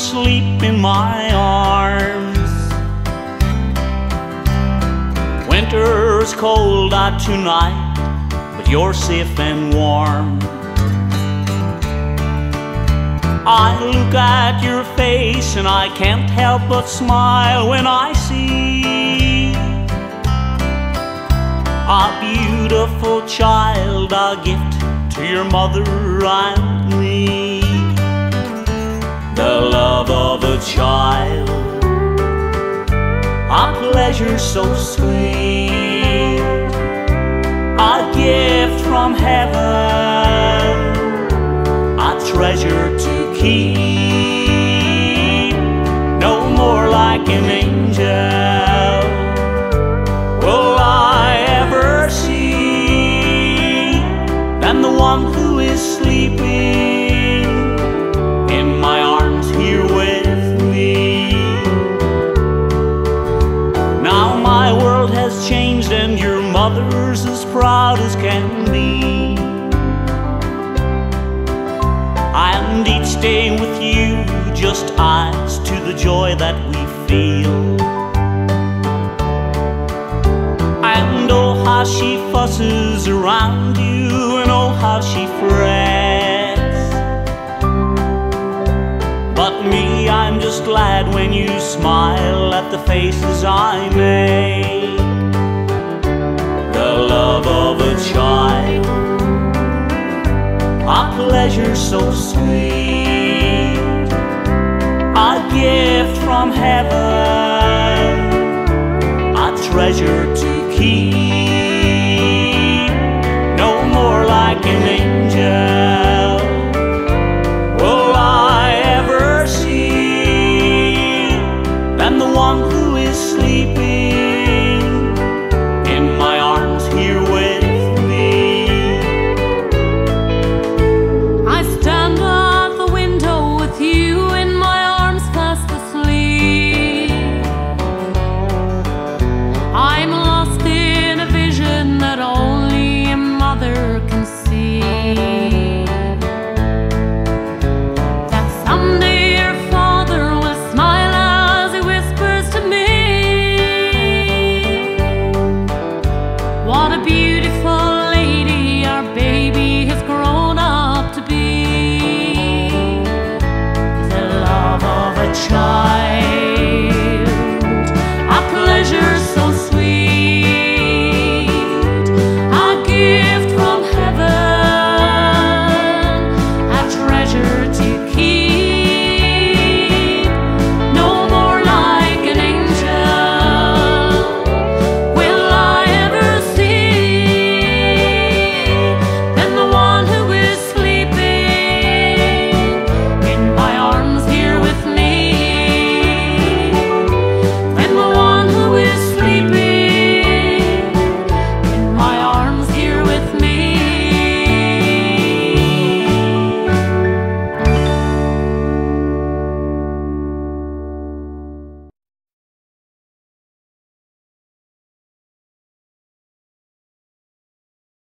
asleep in my arms. Winter's cold out tonight, but you're safe and warm. I look at your face and I can't help but smile when I see a beautiful child, a gift to your mother and me. The love of a child, a pleasure so sweet, a gift from heaven, a treasure to keep. No more like an angel will I ever see than the one who is sleeping in my arms here with me. Now my world has changed and your mother's as proud as can be. And each day with you just adds to the joy that we feel. And oh, how she fusses around you, and oh, how she frets. But me, I'm just glad when you smile at the faces I make. The love of a child, a pleasure so sweet, a gift from heaven, a treasure to keep.